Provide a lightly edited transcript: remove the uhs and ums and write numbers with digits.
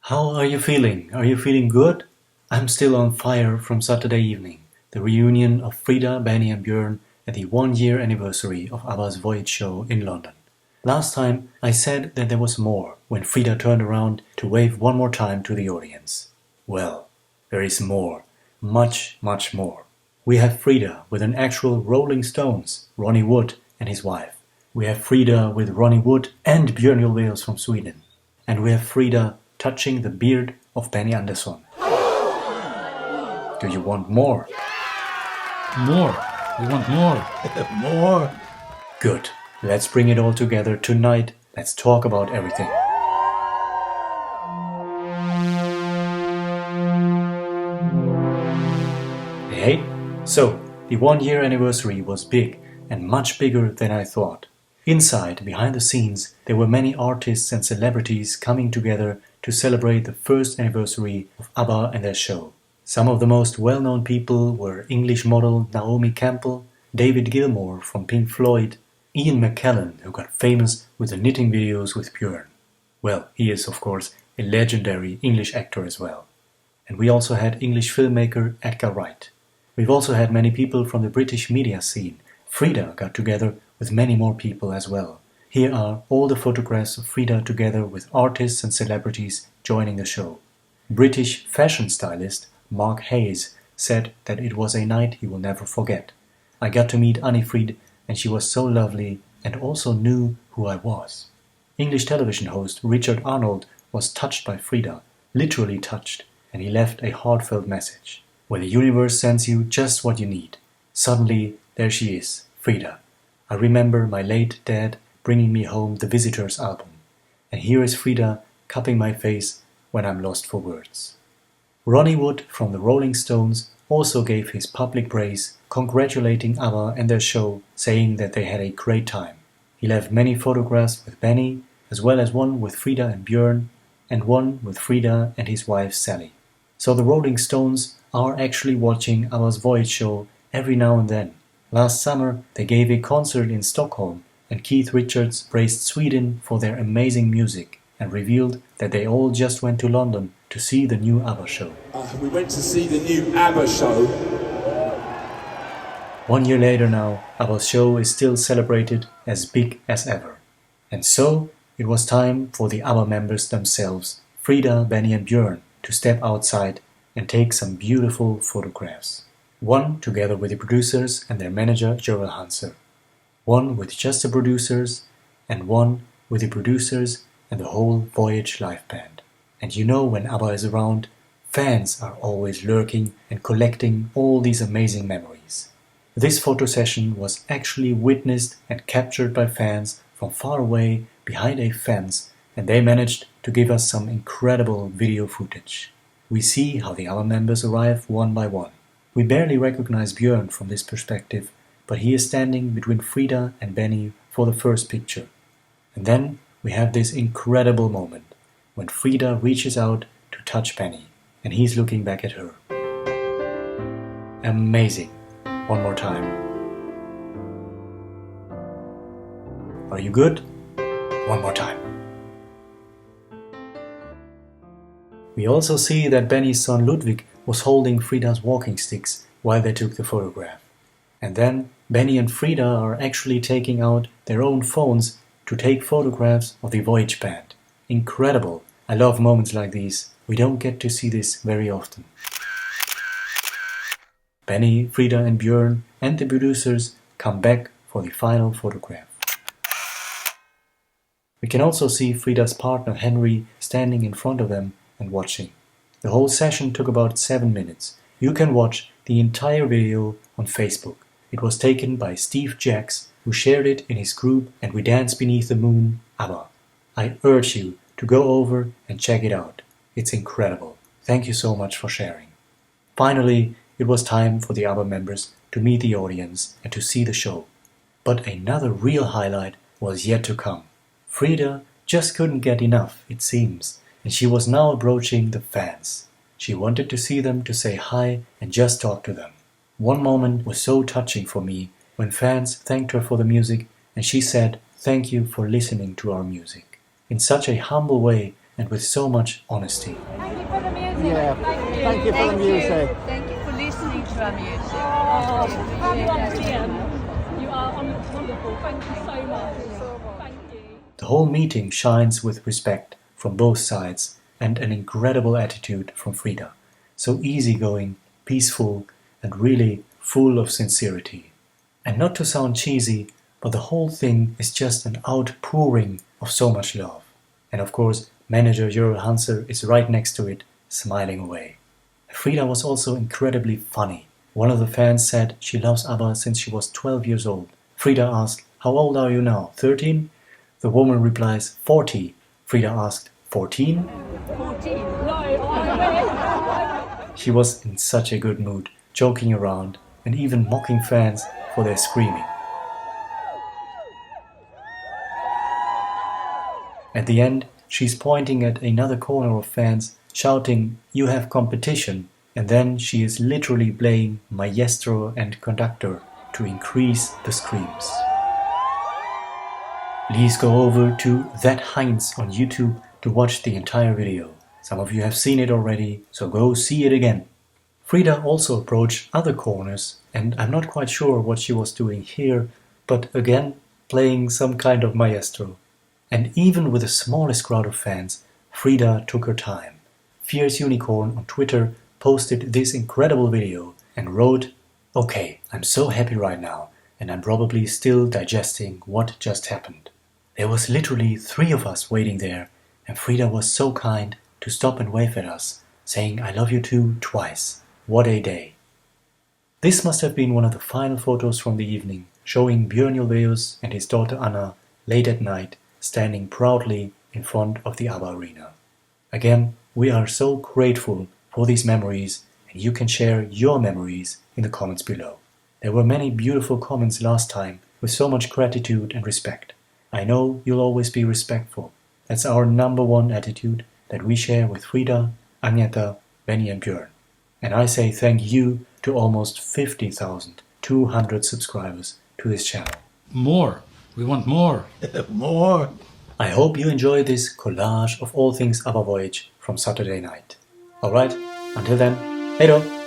How are you feeling? Are you feeling good? I'm still on fire from Saturday evening, the reunion of Frida, Benny and Björn at the 1-year anniversary of ABBA's Voyage show in London. Last time I said that there was more when Frida turned around to wave one more time to the audience. Well, there is more. Much, much more. We have Frida with an actual Rolling Stones, Ronnie Wood and his wife. We have Frida with Ronnie Wood and Björn Ulvaeus from Sweden. And we have Frida touching the beard of Benny Andersson. Do you want more? More. We want more. More. Good. Let's bring it all together tonight. Let's talk about everything. Hey, so the 1-year anniversary was big and much bigger than I thought. Inside, behind the scenes, there were many artists and celebrities coming together to celebrate the first anniversary of ABBA and their show. Some of the most well-known people were English model Naomi Campbell, David Gilmour from Pink Floyd, Ian McKellen, who got famous with the knitting videos with Björn. Well, he is, of course, a legendary English actor as well. And we also had English filmmaker Edgar Wright. We've also had many people from the British media scene. Frida got together with many more people as well. Here are all the photographs of Frida together with artists and celebrities joining the show. British fashion stylist Mark Hayes said that it was a night he will never forget. I got to meet Anni-Frid and she was so lovely and also knew who I was. English television host Richard Arnold was touched by Frida, literally touched, and he left a heartfelt message. Where the universe sends you just what you need. Suddenly, there she is, Frida. I remember my late dad bringing me home the Visitors album. And here is Frida cupping my face when I'm lost for words. Ronnie Wood from the Rolling Stones also gave his public praise, congratulating ABBA and their show, saying that they had a great time. He left many photographs with Benny, as well as one with Frida and Björn, and one with Frida and his wife Sally. So the Rolling Stones are actually watching ABBA's Voyage show every now and then. Last summer they gave a concert in Stockholm and Keith Richards praised Sweden for their amazing music and revealed that they all just went to London to see the new ABBA show. We went to see the new ABBA show. 1 year later now, ABBA's show is still celebrated as big as ever. And so it was time for the ABBA members themselves, Frida, Benny and Björn, to step outside and take some beautiful photographs. One together with the producers and their manager Joel Hanser. One with just the producers and one with the producers and the whole Voyage live band. And you know when ABBA is around, fans are always lurking and collecting all these amazing memories. This photo session was actually witnessed and captured by fans from far away behind a fence, and they managed to give us some incredible video footage. We see how the ABBA members arrive one by one. We barely recognize Björn from this perspective, but he is standing between Frida and Benny for the first picture. And then we have this incredible moment when Frida reaches out to touch Benny, and he's looking back at her. Amazing. One more time. Are you good? One more time. We also see that Benny's son Ludwig was holding Frida's walking sticks while they took the photograph. And then Benny and Frida are actually taking out their own phones to take photographs of the Voyage band. Incredible! I love moments like these. We don't get to see this very often. Benny, Frida and Björn and the producers come back for the final photograph. We can also see Frida's partner Henry standing in front of them and watching. The whole session took about 7 minutes. You can watch the entire video on Facebook. It was taken by Steve Jacks, who shared it in his group And We Dance Beneath the Moon, ABBA. I urge you to go over and check it out. It's incredible. Thank you so much for sharing. Finally, it was time for the ABBA members to meet the audience and to see the show. But another real highlight was yet to come. Frida just couldn't get enough, it seems, and she was now approaching the fans. She wanted to see them, to say hi and just talk to them. One moment was so touching for me when fans thanked her for the music and she said, "Thank you for listening to our music," in such a humble way and with so much honesty. Thank you for the music. Yeah, thank you for the music. Thank you for listening to our music. Oh, Really appreciate it. you are wonderful. Thank you so much. Thank you. The whole meeting shines with respect from both sides and an incredible attitude from Frida. So easygoing, peaceful, and really full of sincerity. And not to sound cheesy, but the whole thing is just an outpouring of so much love. And of course, manager Jörl Hanser is right next to it, smiling away. Frida was also incredibly funny. One of the fans said she loves ABBA since she was 12 years old. Frida asked, "How old are you now? 13? The woman replies, 40. Frida asked, 14? 14. She was in such a good mood, joking around and even mocking fans for their screaming. At the end, she's pointing at another corner of fans, shouting, "You have competition," and then she is literally playing maestro and conductor to increase the screams. Please go over to That Heinz on YouTube to watch the entire video. Some of you have seen it already, so go see it again. Frida also approached other corners, and I'm not quite sure what she was doing here, but again, playing some kind of maestro. And even with the smallest crowd of fans, Frida took her time. Fierce Unicorn on Twitter posted this incredible video and wrote, "Okay, I'm so happy right now, and I'm probably still digesting what just happened. There was literally 3 of us waiting there, and Frida was so kind to stop and wave at us, saying 'I love you too' twice. What a day." This must have been one of the final photos from the evening, showing Björn and his daughter Anna late at night, standing proudly in front of the ABBA arena. Again, we are so grateful for these memories, and you can share your memories in the comments below. There were many beautiful comments last time with so much gratitude and respect. I know you'll always be respectful. That's our #1 attitude that we share with Frida, Agneta, Benny and Björn. And I say thank you to almost 50,200 subscribers to this channel. More. We want more. More. I hope you enjoy this collage of all things ABBA Voyage from Saturday night. Alright, until then, hey då!